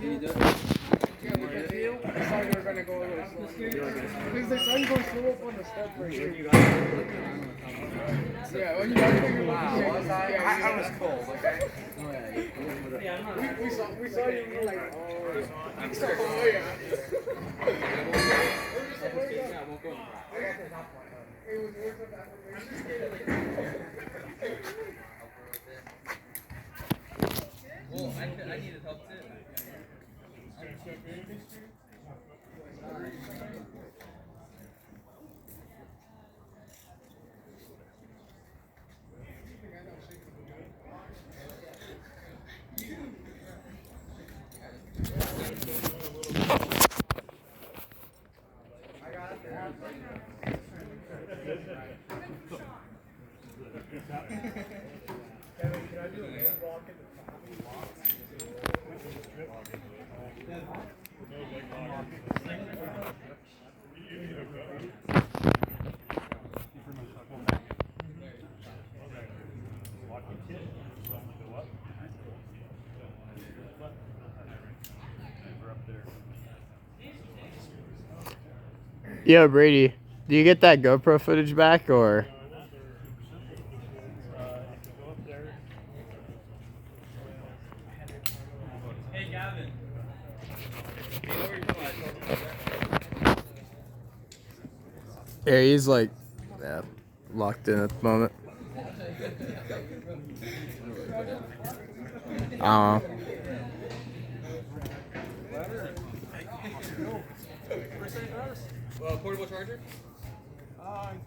Yeah, because I thought they were gonna go a little slow. Because they saw you going slow up on the step right here. Yeah, well, you gotta figure out. Wow, was I was cold, okay? We saw you, we were like, oh, yeah. Well, I needed help too. Yo, Brady, do you get that GoPro footage back, or? Hey, Gavin. Yeah, he's like, locked in at the moment. Portable charger?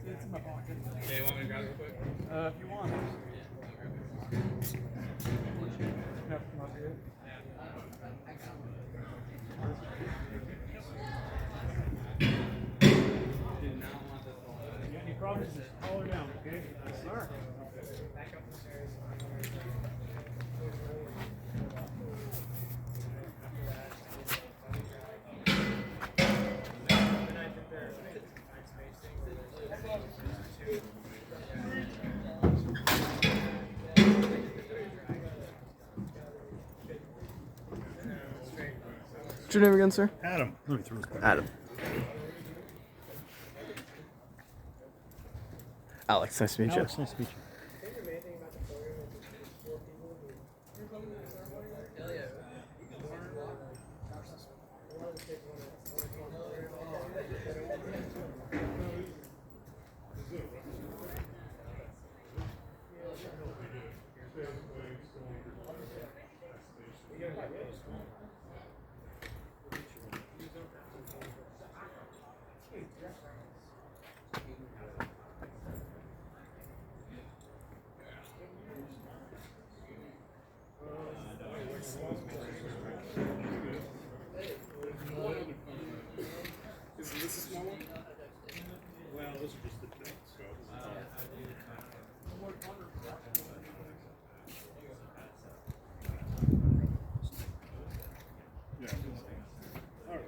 It's in my pocket. Okay, you want me to grab it real quick? If you want. You have to come up here. Did not want this all. You got any problems? Just call her down, okay? Yes, sir. Back up the stairs. What's your name again, sir? Adam. Adam. Alex, nice to meet you. Alex, nice to meet you. Is this a small one? Well, those are just the big scopes. Yeah. All right.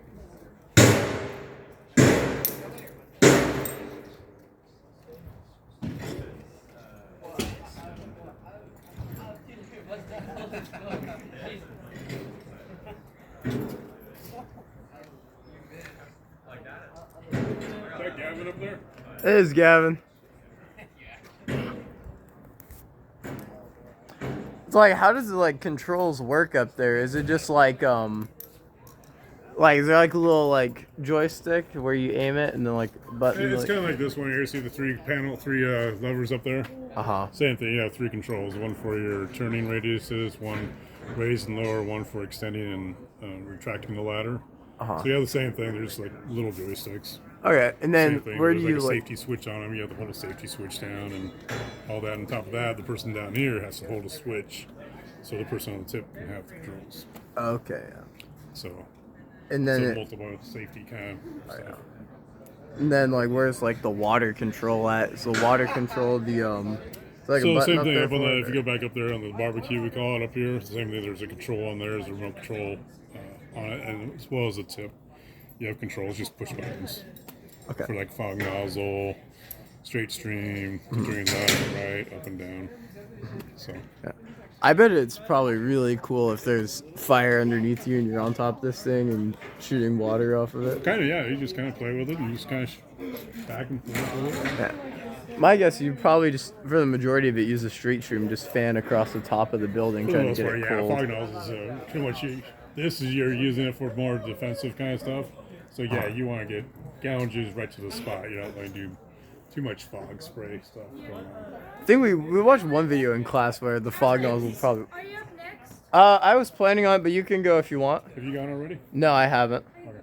Is that Gavin up there? It is Gavin. It's like, how does the like controls work up there? Is it just like is there like a little like joystick where you aim it and then like button? It's Like... kind of like this one here. See the three levers up there? Same thing. You have three controls. One for your turning radiuses, one raise and lower, one for extending and retracting the ladder. So you have the same thing. There's like little joysticks. Okay, and then where do There's you like a safety switch on them? You have to hold a safety switch down and all that. On top of that, the person down here has to hold a switch, so the person on the tip can have the controls. Okay. So, And then multiple safety kind of stuff. and then like where's like the water control at? So water control the it's like a So button same up thing. there Up on for the, it, if you go back up there on the barbecue, we call it up here. It's the same thing. There's a control on there. There's a remote control on it, and as well as the tip. You have controls, just push buttons. Okay. For like fog nozzle, straight stream, drain left, right, up and down. So. Yeah. I bet it's probably really cool if there's fire underneath you and you're on top of this thing and shooting water off of it. Kind of, yeah. You just kind of play with it. And you just kind of back and forth with it. Yeah. My guess, you probably just, for the majority of it, use a street shroom, just fan across the top of the building, For the trying to most get part, it yeah. cold. Fog nozzles too much. This is you're using it for more defensive kind of stuff. So yeah, you want to get gouges right to the spot. You don't want to do too much fog spray stuff going on. I think we watched one video in class where the fog nozzle probably. Are you up next? I was planning on it, but you can go if you want. Have you gone already? No, I haven't. Okay.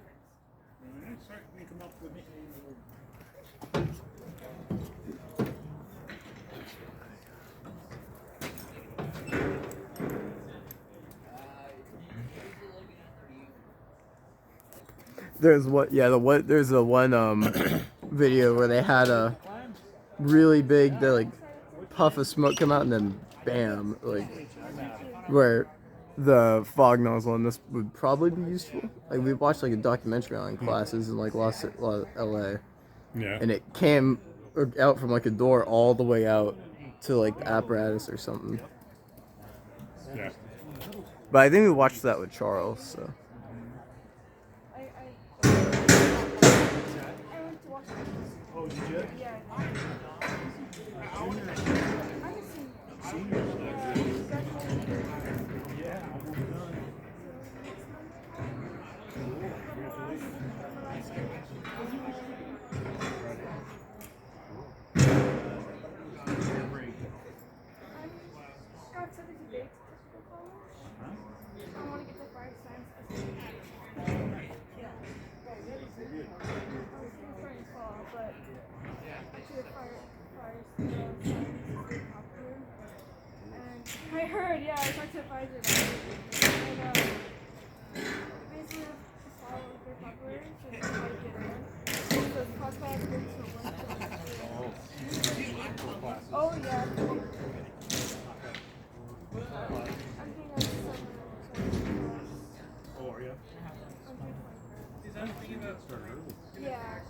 There's there's a one video where they had a really big puff of smoke come out and then bam, like where the fog nozzle on this would probably be useful. Like we watched like a documentary on classes in like LA, Yeah. and it came out from like a door all the way out to like the apparatus or something. Yeah. But I think we watched that with Charles. So. I went to watch it. Oh, did you? Yeah. Got 70 days to college. I want to get the 5 science. Yeah. I was trying to fall, but actually the fire science is very popular. And I heard, yeah, I talked to Pfizer about it. And basically it's all very popular, so you can get in. So it's podcast goes to 1 Oh yeah. I'm doing a summer. Oh, are you? Yeah.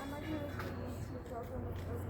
I'm not going to be too trouble with those